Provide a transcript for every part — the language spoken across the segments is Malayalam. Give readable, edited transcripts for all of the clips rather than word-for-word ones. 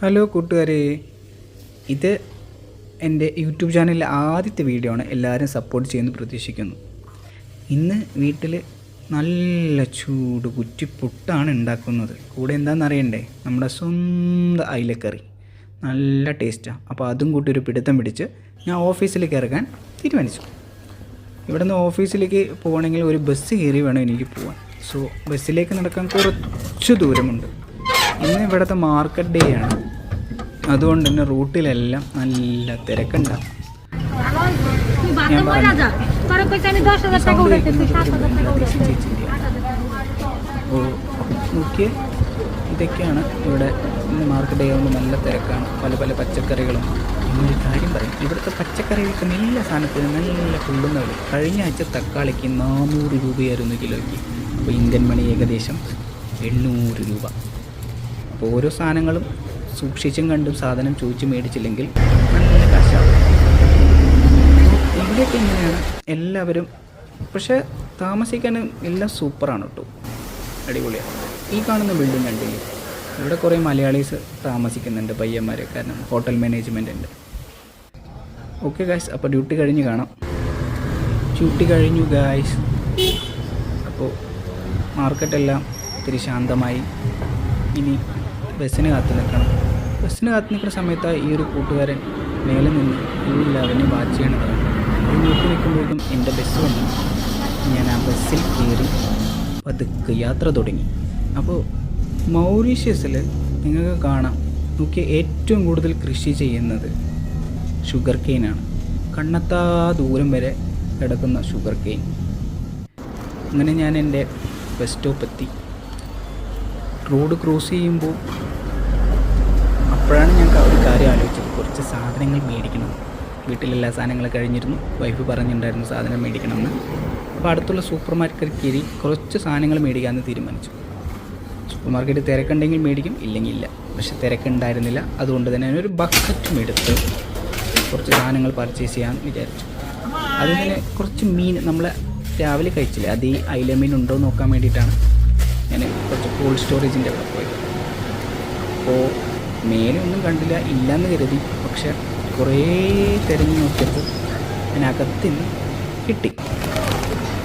ഹലോ കൂട്ടുകാരെ, ഇത് എൻ്റെ യൂട്യൂബ് ചാനലിലെ ആദ്യത്തെ വീഡിയോ ആണ്. എല്ലാവരും സപ്പോർട്ട് ചെയ്യുമെന്ന് പ്രതീക്ഷിക്കുന്നു. ഇന്ന് വീട്ടിൽ നല്ല ചൂട് കുറ്റിപ്പുട്ടാണ് ഉണ്ടാക്കുന്നത്. കൂടെ എന്താണെന്ന് അറിയണ്ടേ, നമ്മുടെ സ്വന്തം അയിലക്കറി. നല്ല ടേസ്റ്റാണ്. അപ്പോൾ അതും കൂട്ടി ഒരു പിടുത്തം പിടിച്ച് ഞാൻ ഓഫീസിലേക്ക് ഇറങ്ങാൻ തീരുമാനിച്ചു. ഇവിടെ നിന്ന് ഓഫീസിലേക്ക് പോകണമെങ്കിൽ ഒരു ബസ് കയറി വേണം എനിക്ക് പോകാൻ. സോ ബസ്സിലേക്ക് നടക്കാൻ കുറച്ച് ദൂരമുണ്ട്. ഇന്ന് ഇവിടുത്തെ മാർക്കറ്റ് ഡേ ആണ്. അതുകൊണ്ട് തന്നെ റൂട്ടിലെല്ലാം നല്ല തിരക്കുണ്ടാവും. ഞാൻ നോക്കിയേ, ഇതൊക്കെയാണ് ഇവിടെ മാർക്കറ്റ് ഡേ ആകുമ്പോൾ നല്ല തിരക്കാണ്. പല പല പച്ചക്കറികളും. ഇന്നൊരു കാര്യം പറയും, ഇവിടുത്തെ പച്ചക്കറികൾക്ക് എല്ലാ സാധനത്തിനും നല്ല കൊള്ളുന്ന വില. കഴിഞ്ഞ ആഴ്ച തക്കാളിക്ക് 400 രൂപയായിരുന്നു കിലോയ്ക്ക്. അപ്പോൾ ഇന്ത്യൻ മണി ഏകദേശം 800 രൂപ. അപ്പോൾ ഓരോ സാധനങ്ങളും സൂക്ഷിച്ചും കണ്ടും സാധനം ചോദിച്ച് മേടിച്ചില്ലെങ്കിൽ നല്ല കാശാവും. ഇവിടെയൊക്കെ ഇങ്ങനെയാണ് എല്ലാവരും. പക്ഷേ താമസിക്കാനും എല്ലാം സൂപ്പറാണ് കേട്ടോ, അടിപൊളിയാണ്. ഈ കാണുന്ന ബിൽഡിംഗ് കണ്ടില്ലേ, ഇവിടെ കുറേ മലയാളീസ് താമസിക്കുന്നുണ്ട്, പയ്യന്മാരെ. കാരണം ഹോട്ടൽ മാനേജ്മെൻ്റ് ഉണ്ട്. ഓക്കെ ഗായ്സ്, അപ്പോൾ ഡ്യൂട്ടി കഴിഞ്ഞ് കാണാം. ഡ്യൂട്ടി കഴിഞ്ഞു ഗായ്സ്. അപ്പോൾ മാർക്കറ്റെല്ലാം ഇത്തിരി ശാന്തമായി. ഇനി ബസ്സിന് കാത്തു നിൽക്കണം. ബസ്സിന് കാത്തു നിൽക്കുന്ന സമയത്ത് ഈ ഒരു കൂട്ടുകാരൻ മേലെ നിന്ന് എല്ലാവരും വാച്ച് ചെയ്യണതാണ്. അത് നോക്കി നിൽക്കുമ്പോഴേക്കും എൻ്റെ ബസ് വന്നു. ഞാൻ ആ ബസ്സിൽ കയറി പതുക്കെ യാത്ര തുടങ്ങി. അപ്പോൾ മൗറീഷ്യസിൽ നിങ്ങൾക്ക് കാണാം, നോക്കി ഏറ്റവും കൂടുതൽ കൃഷി ചെയ്യുന്നത് ഷുഗർ കെയിനാണ്. കണ്ണെത്താ ദൂരം വരെ കിടക്കുന്ന ഷുഗർ കെയിൻ. അങ്ങനെ ഞാൻ എൻ്റെ ബസ് സ്റ്റോപ്പ് എത്തി. റോഡ് ക്രോസ് ചെയ്യുമ്പോൾ അപ്പോഴാണ് ഞാൻ ഒരു കാര്യം ആലോചിച്ചത്, കുറച്ച് സാധനങ്ങൾ മേടിക്കണം. വീട്ടിലെല്ലാ സാധനങ്ങളും കഴിഞ്ഞിരുന്നു. വൈഫ് പറഞ്ഞിട്ടുണ്ടായിരുന്നു സാധനം മേടിക്കണമെന്ന്. അപ്പോൾ അടുത്തുള്ള സൂപ്പർ മാർക്കറ്റ് കയറി കുറച്ച് സാധനങ്ങൾ മേടിക്കാമെന്ന് തീരുമാനിച്ചു. സൂപ്പർ മാർക്കറ്റ് തിരക്കുണ്ടെങ്കിൽ മേടിക്കും, ഇല്ലെങ്കിൽ ഇല്ല. പക്ഷെ തിരക്കുണ്ടായിരുന്നില്ല. അതുകൊണ്ട് തന്നെ ഞാനൊരു ബക്കറ്റും എടുത്ത് കുറച്ച് സാധനങ്ങൾ പർച്ചേസ് ചെയ്യാമെന്ന് വിചാരിച്ചു. അതിന് കുറച്ച് മീൻ നമ്മൾ രാവിലെ കഴിച്ചില്ലേ, അത് ഈ അയില മീൻ ഉണ്ടോ എന്ന് നോക്കാൻ വേണ്ടിയിട്ടാണ് ഞാൻ കുറച്ച് കോൾഡ് സ്റ്റോറേജിൻ്റെ അവിടെ പോയത്. അപ്പോൾ മേലെ ഒന്നും കണ്ടില്ല, ഇല്ലയെന്ന് കരുതി. പക്ഷെ കുറേ തിരഞ്ഞു നോക്കിയപ്പോൾ അതിനകത്തുനിന്ന് കിട്ടി.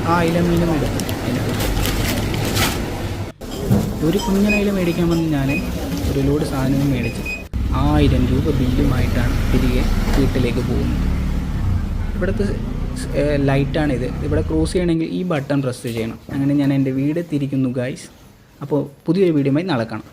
ആ അയില മീനും എടുത്തു. അതിനകത്ത് ഒരു കുഞ്ഞനയില മേടിക്കാൻ വന്ന് ഞാൻ ഒരു ലോഡ് സാധനവും മേടിച്ച് 1000 രൂപ ബില്ലുമായിട്ടാണ് തിരികെ വീട്ടിലേക്ക് പോകുന്നത്. ഇവിടുത്തെ ലൈറ്റാണിത്. ഇവിടെ ക്രോസ് ചെയ്യണമെങ്കിൽ ഈ ബട്ടൺ പ്രസ് ചെയ്യണം. അങ്ങനെ ഞാൻ എൻ്റെ വീട് തിരിക്കുന്നു ഗായ്സ്. അപ്പോൾ പുതിയൊരു വീഡിയോയുമായി നാളെ കാണാം.